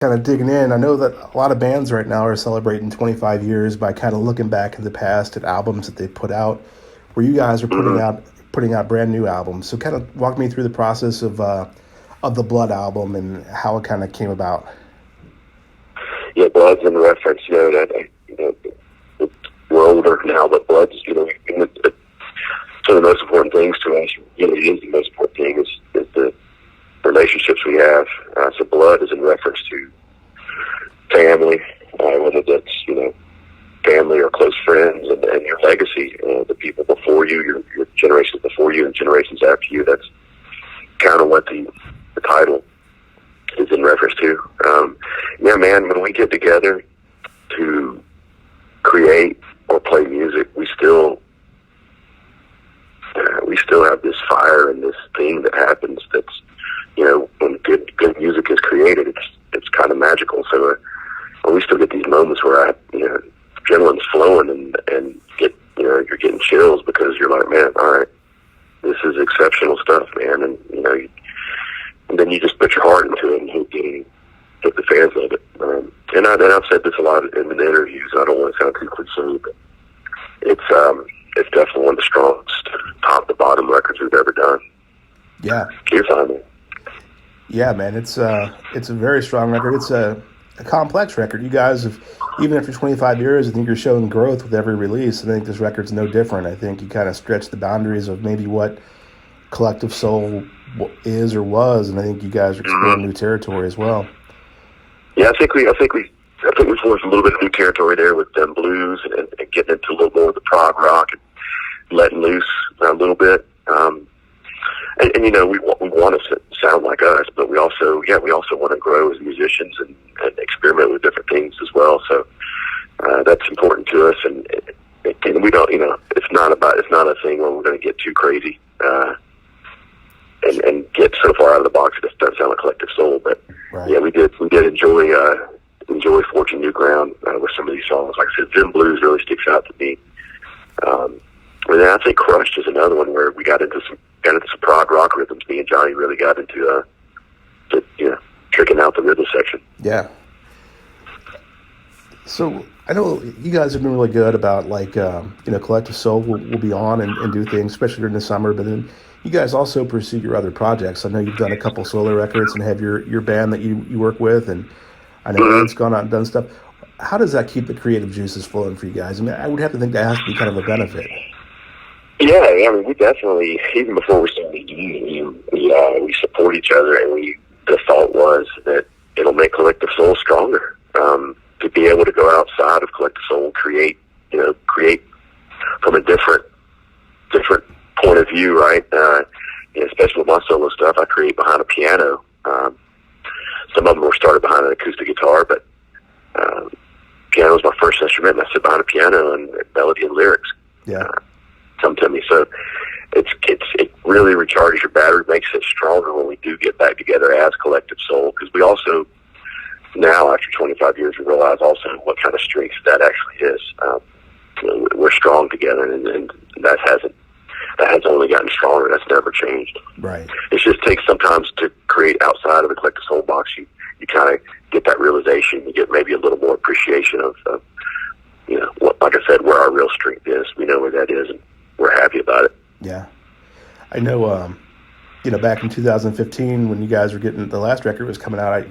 kind of digging in, I know that a lot of bands right now are celebrating 25 years by kind of looking back in the past at albums that they put out, where you guys are Hmm. putting out brand new albums. So kind of walk me through the process of the Blood album and how it kind of came about. Yeah, Blood's in reference, we're older now, but Blood's, one of the most important things to us. Really is the most important thing is the relationships we have. So Blood is in reference to family, whether that's, family or close friends, and your legacy, the people before you, your generations before you and generations after you. That's kind of what the title is in reference to. Yeah, man, when we get together to create or play music, we still have this fire and this thing that happens. That's, when good music is created, it's kind of magical. So we still get these moments where adrenaline's flowing and you're getting chills because you're like, man, all right, this is exceptional stuff, man, and then you just put your heart into it and hope the fans love it. And I've said this a lot in the interviews. I don't want to sound too cliche, but it's definitely one of the strongest top to bottom records we've ever done. Yeah, You're fine, man. yeah, man, it's a very strong record. It's a complex record. You guys have, even after 25 years, I think you're showing growth with every release. I think this record's no different. I think you kind of stretch the boundaries of maybe what Collective Soul is or was, and I think you guys are exploring Mm-hmm. new territory as well. Yeah, I think we forged a little bit of new territory there with them blues and getting into a little more of the prog rock and letting loose a little bit. We want to sound like us, but we also want to grow as musicians and experiment with different things as well. So that's important to us, and we don't, it's not a thing where we're going to get too crazy and get so far out of the box that it doesn't sound like Collective Soul. But Right. yeah, we did enjoy forging new ground with some of these songs. Like I said, Zen Blues really sticks out to me. And then I think Crushed is another one where we got into some prog rock rhythms. Me and Johnny really got into tricking out the rhythm section. Yeah. So I know you guys have been really good about Collective Soul will be on and do things, especially during the summer. But then you guys also pursue your other projects. I know you've done a couple solo records and have your band that you work with, and I know Ed's Mm-hmm. gone out and done stuff. How does that keep the creative juices flowing for you guys? I mean, I would have to think that has to be kind of a benefit. Yeah, I mean, we definitely, even before we started doing it, we support each other, and the thought was that it'll make Collective Soul stronger. To be able to go outside of Collective Soul and create from a different point of view, right? Especially with my solo stuff, I create behind a piano. Some of them were started behind an acoustic guitar, but piano was my first instrument, and I sit behind a piano and melody and lyrics Yeah. come to me. So it really recharges your battery, makes it stronger when we do get back together as Collective Soul, because we also now, after 25 years, we realize also what kind of strength that actually is. We're strong together, and that has only gotten stronger. That's never changed. Right. It just takes sometimes to create outside of the Collective Soul box. You kind of get that realization. You get maybe a little more appreciation of like I said, where our real strength is. We know where that is, and we're happy about it. Yeah. I know. Back in 2015, when you guys were getting the last record was coming out,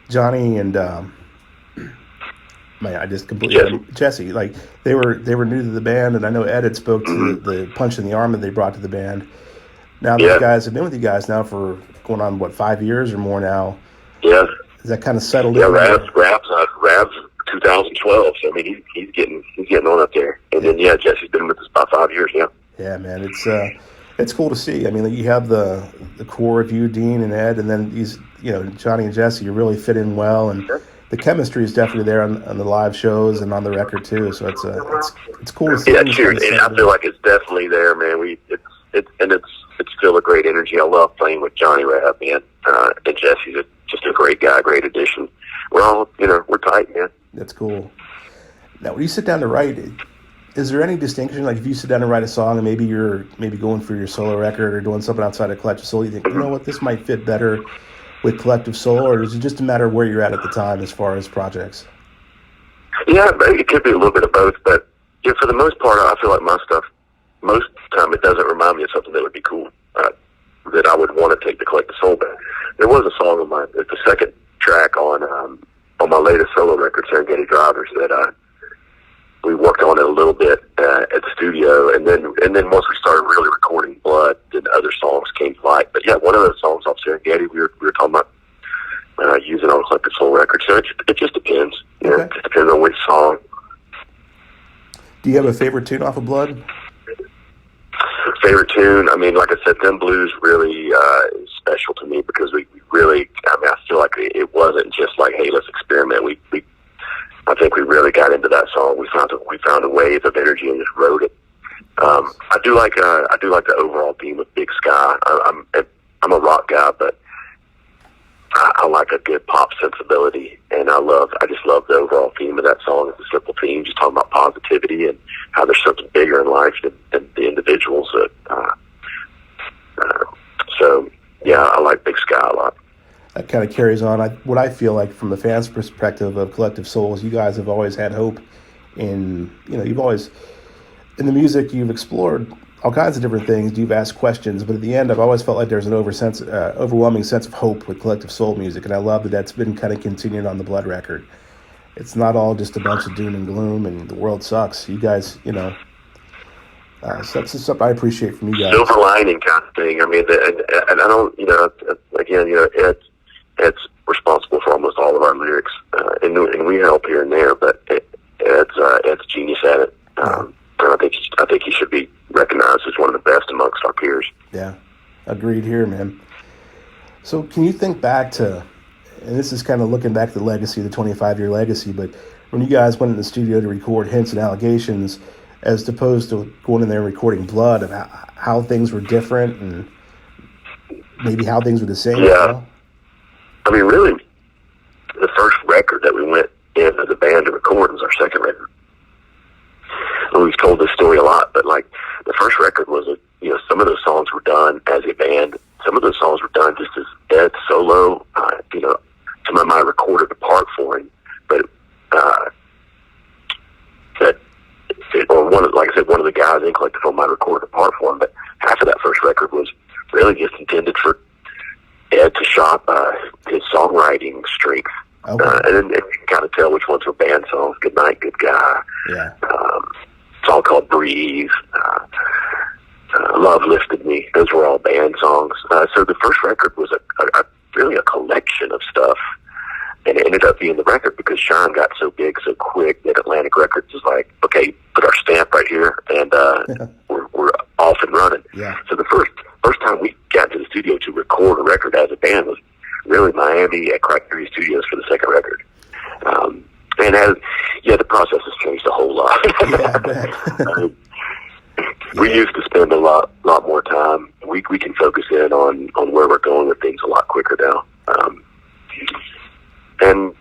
Johnny and man, I just completely Jesse. Jesse. Like they were new to the band, and I know Ed had spoke to Mm-hmm. the punch in the arm that they brought to the band. Now these Yeah, guys have been with you guys now for going on 5 years or more now. yeah, Is that kind of settled yeah. in? Rab's 2012. So I mean, he's getting on up there. And Yeah, then Jesse's been with us about 5 years now. yeah, man. It's cool to see. I mean, like, you have the core of you, Dean and Ed, and then these Johnny and Jesse. You really fit in well, and the chemistry is definitely there on the live shows and on the record too. So it's cool to see Yeah, things kind cheers. of And I settled feel in. like it's definitely there, man. It's still a great energy. I love playing with Johnny Rab, man. And Jesse's just a great guy, great addition. We're all, we're tight, man. That's cool. Now, when you sit down to write, is there any distinction? Like, if you sit down and write a song, and maybe you're going for your solo record or doing something outside of Collective Soul, you think, you know what, this might fit better with Collective Soul, or is it just a matter of where you're at the time as far as projects? Yeah, it could be a little bit of both, but yeah, for the most part, I feel like my stuff, most of the time, it doesn't remind me of something that would be cool, that I would want to take to Collective Soul back. There was a song of mine, it's the second track on my latest solo record, Serengeti Drivers, that we worked on it a little bit at the studio, and then once we started really recording Blood, then other songs came to light. But yeah, one of those songs off Serengeti, we were talking about using on Collective Soul record. So it just depends. You know, it just depends on which song. Do you have a favorite tune off of Blood? Favorite tune? I mean, like I said, Them Blues really is special to me because we really, I mean, I feel like it wasn't just like, hey, let's experiment. I think we really got into that song. We found a wave of energy and just wrote it. I do like the overall theme of Big Sky. I'm a rock guy, but I like a good pop sensibility, and I just love the overall theme of that song. It's a simple theme, just talking about positivity and how there's something bigger in life than the individuals. So yeah, I like Big Sky a lot. That kind of carries on. What I feel like from the fans' perspective of Collective Souls, you guys have always had hope in, you've always, in the music, you've explored all kinds of different things. You've asked questions, but at the end, I've always felt like there's an overwhelming sense of hope with Collective Soul music, and I love that that's been kind of continued on the Blood record. It's not all just a bunch of doom and gloom and the world sucks. You guys, so that's just something I appreciate from you guys. Silver lining kind of thing. I mean, and I don't, again, Ed's responsible for almost all of our lyrics, and we help here and there, but Ed's genius at it. And I think he should be recognized as one of the best amongst our peers. Yeah, agreed here, man. So can you think back to, and this is kind of looking back to the legacy, the 25-year legacy, but when you guys went in the studio to record Hints and Allegations, as opposed to going in there and recording Blood, of how things were different and maybe how things were the same? Yeah. I mean, really, the first record that we went in as a band to record was our second record. And we've told this story a lot, but like the first record was, some of those songs were done as a band. Some of those songs were done just as Ed solo. Some of them I recorded a part for him, but one of the guys in Collective Soul might record a part for him. But half of that first record was really just intended for Ed to shop his songwriting strength. Okay. And then you can kind of tell which ones were band songs. Good Night, Good Guy. Yeah. A song called Breathe. Love Lifted Me. Those were all band songs. So the first record was really a collection of stuff. And it ended up being the record because Shine got so big so quick that Atlantic Records was like, okay, put our stamp right here, and we're off and running. Yeah. So the first time we got to the studio to record a record as a band was really Miami at Criteria Studios for the second record. And the process has changed a whole lot. Yeah, I bet. We used to spend a lot more time. We can focus in on where we're going with things a lot quicker now. And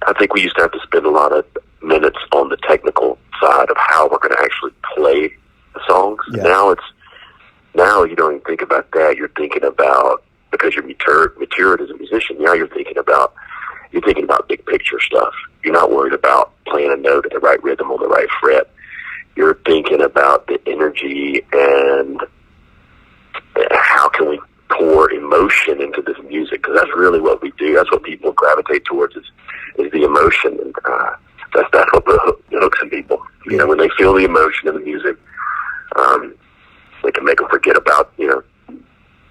I think we used to have to spend a lot of minutes on the technical side of how we're going to actually play the songs. Yeah. Now you don't even think about that. You're thinking about, because you're matured as a musician, now you're thinking about big picture stuff. You're not worried about playing a note at the right rhythm or the right fret. You're thinking about the energy and how can we pour emotion into this music, because that's really what we do. That's what people gravitate towards is the emotion, and that's what hooks in people. When they feel the emotion in the music, they can make them forget about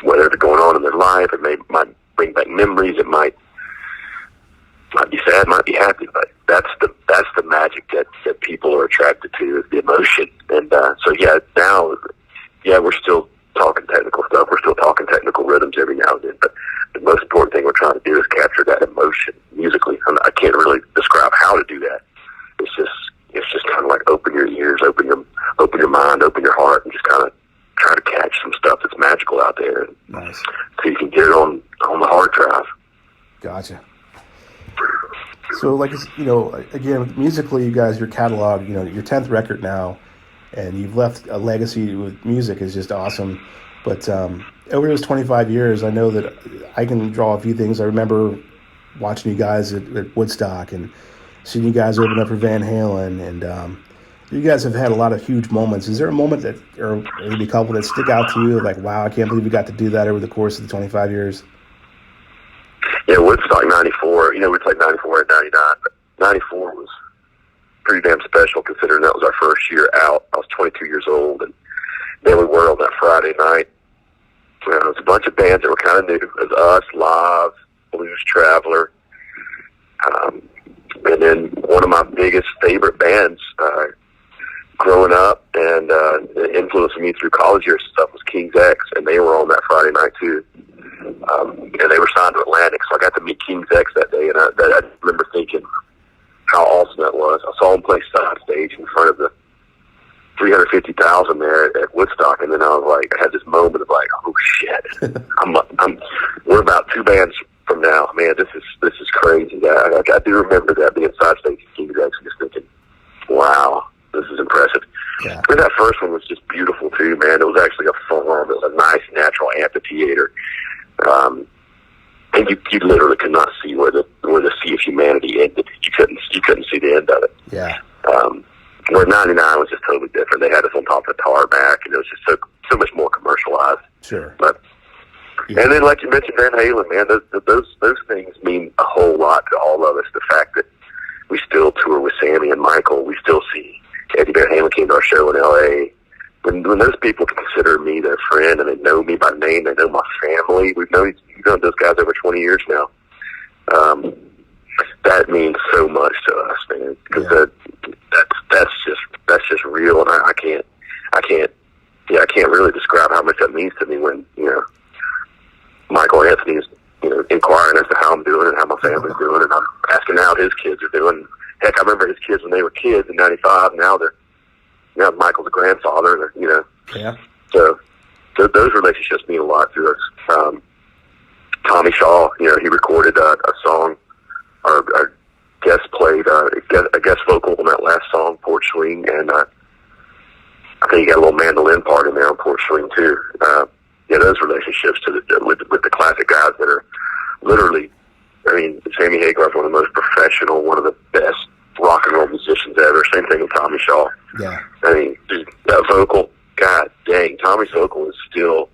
whatever's going on in their life. It might bring back memories. It might be sad, might be happy, but that's the magic that people are attracted to, is the emotion. And now we're still talking technical stuff. We're still talking technical rhythms every now and then, but the most important thing we're trying to do is capture that emotion musically. I can't really describe how to do that. It's just kind of like open your ears, open your mind, open your heart, and just kind of try to catch some stuff that's magical out there. Nice. So you can get it on the hard drive. Gotcha. So, again, musically, you guys, your catalog, your 10th record now, and you've left a legacy with music is just awesome. But over those 25 years, I know that I can draw a few things. I remember watching you guys at Woodstock and seeing you guys open up for Van Halen, and you guys have had a lot of huge moments. Is there a moment that, or maybe a couple that stick out to you, like, wow, I can't believe we got to do that over the course of the 25 years? Yeah, Woodstock 94, we played 94 and 99, but 94 was pretty damn special considering that was our first year out. I was 22 years old, and there we were on that Friday night. It was a bunch of bands that were kind of new. It was us, Live, Blues Traveler, and then one of my biggest favorite bands growing up and influencing me through college years and stuff was King's X, and they were on that Friday night too. And they were signed to Atlantic, so I got to meet King's X that day, and I remember thinking how awesome that was. I saw them play side stage in front of the 350,000 there at Woodstock, and then I was like, I had this moment of like, oh shit, we're about two bands from now, man. This is crazy. I do remember that being side stage at King's X, and just thinking, wow, this is impressive. Yeah. And that first one was just beautiful too, man. It was actually a farm. It was a nice natural amphitheater. And you literally could not see where the Sea of Humanity ended. You couldn't see the end of it. Yeah. Where 99 was just totally different. They had us on top of the tarmac, and it was just so much more commercialized. Sure. But yeah. And then, like you mentioned, Van Halen, man, those things mean a whole lot to all of us. The fact that we still tour with Sammy and Michael, we still see Eddie Van Halen came to our show in L.A. When those people consider me their friend and they know me by name, they know my family. We've known those guys over 20 years now. That means so much to us, man. Because that's just real, and I can't really describe how much that means to me when Michael Anthony's inquiring as to how I'm doing and how my family's doing, and I'm asking how his kids are doing. Heck, I remember his kids when they were kids in '95. Now Michael's a grandfather. Yeah. So those relationships mean a lot to us. Tommy Shaw, he recorded a song, or guest played a guest vocal on that last song, Porch Swing, and I think he got a little mandolin part in there on Porch Swing too. Those relationships with the classic guys that are literally, Sammy Hagar is one of the most professional, one of the best rock and roll musicians ever. Same thing with Tommy Shaw. Yeah. Dude, that vocal, God dang, Tommy's vocal is still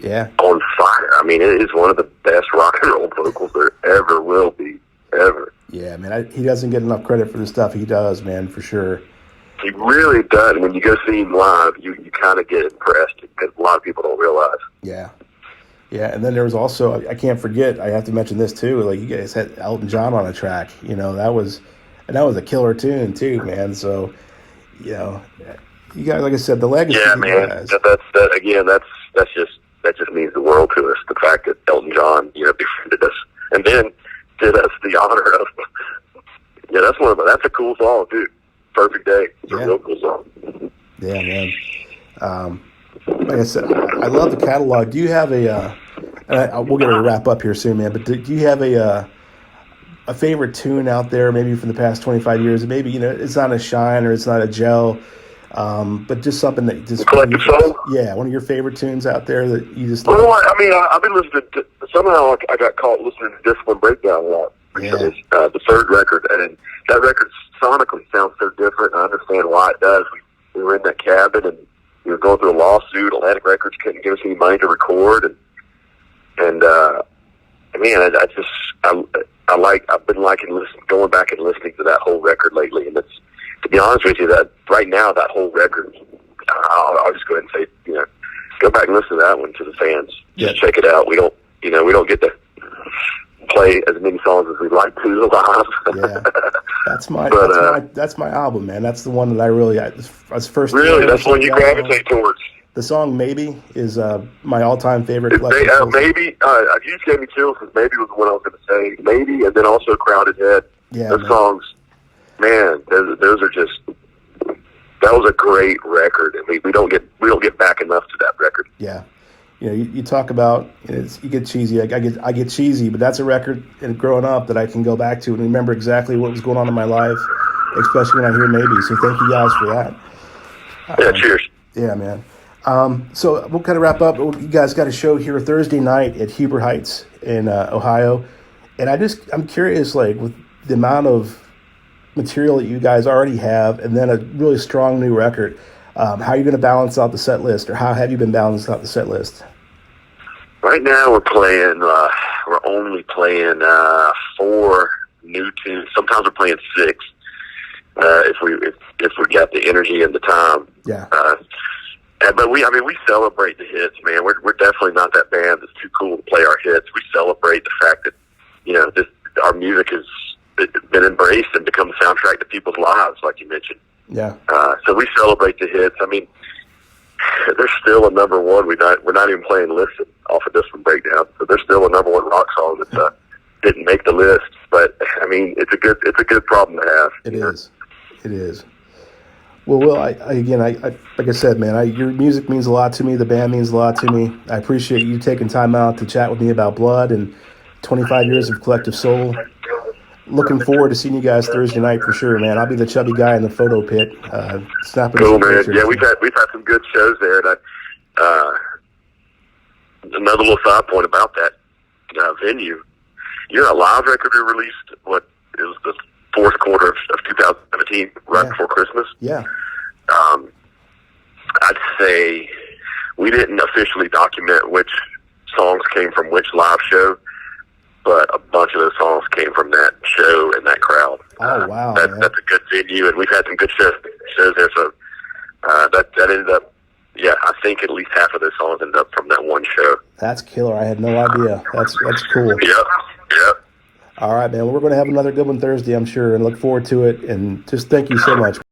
on fire. It is one of the best rock and roll vocals there ever will be, ever. Yeah, man, he doesn't get enough credit for the stuff he does, man, for sure. He really does. When you go see him live, you kind of get impressed because a lot of people don't realize. Yeah. Yeah, and then there was also, I can't forget, I have to mention this too, like you guys had Elton John on a track, that was a killer tune too, man. So, you guys, like I said, the legacy. Yeah, man, that just means the world to us. The fact that Elton John, befriended us and then did us the honor of, that's a cool song, dude. Perfect Day. It's a real cool song. Yeah, man. Like I said, I love the catalog. Do you have we'll get to wrap up here soon, man, but do you have a favorite tune out there, maybe from the past 25 years? Maybe, it's not a Shine or it's not a Gel, but just something that just... Collective Soul? Yeah, one of your favorite tunes out there that you just... Well, I've been listening to... Somehow I got caught listening to Discipline Breakdown a lot. Yeah. The third record, and that record sonically sounds so different. I understand why it does. We were in that cabin, and we were going through a lawsuit. Atlantic Records couldn't give us any money to record, I've been liking going back and listening to that whole record lately, and it's, to be honest with you, that right now that whole record, I'll just go ahead and say, go back and listen to that one to the fans. Just check it out. We don't get to play as many songs as we'd like to live. Yeah, that's my album, man. That's the one that I really, as first. Really, that's the one you gravitate towards. The song "Maybe" is my all-time favorite. Maybe you just gave me chills because "Maybe" was the one I was going to say. "Maybe," and then also "Crowded Head." Yeah, those songs, man, those are just. That was a great record, and we don't get back enough to that record. Yeah. You talk about you get cheesy. I get cheesy, but that's a record and growing up that I can go back to and remember exactly what was going on in my life, especially when I hear "Maybe." So thank you guys for that. Yeah, cheers. Yeah, man. So we'll kind of wrap up. You guys got a show here Thursday night at Huber Heights in Ohio, and I'm curious, like with the amount of material that you guys already have, and then a really strong new record. How are you going to balance out the set list, or how have you been balancing out the set list? Right now we're playing. We're only playing 4 new tunes. Sometimes we're playing 6 if we got the energy and the time. Yeah. But we celebrate the hits, man. We're definitely not that band that's too cool to play our hits. We celebrate the fact that our music has been embraced and become the soundtrack to people's lives, like you mentioned. Yeah. So we celebrate the hits. I mean, there's still a number one. We're not even playing "Listen" off of this one breakdown. So there's still a number one rock song that didn't make the list. But I mean, it's a good problem to have. It is. It is. Well, Will, I like I said, man, your music means a lot to me. The band means a lot to me. I appreciate you taking time out to chat with me about Blood and 25 years of Collective Soul. Looking forward to seeing you guys Thursday night for sure, man. I'll be the chubby guy in the photo pit, snapping Cool, some man. pictures. Yeah, we've had some good shows there. And another little side point about that venue, a live record we released. It was the fourth quarter of 2017, right before Christmas. Yeah. I'd say we didn't officially document which songs came from which live show, but a bunch of those songs came from that show and that crowd. Oh, wow. That's a good venue, and we've had some good shows there. So that ended up, I think at least half of those songs ended up from that one show. That's killer. I had no idea. That's cool. Yep. All right, man. Well, we're going to have another good one Thursday, I'm sure, and look forward to it. And just thank you so much.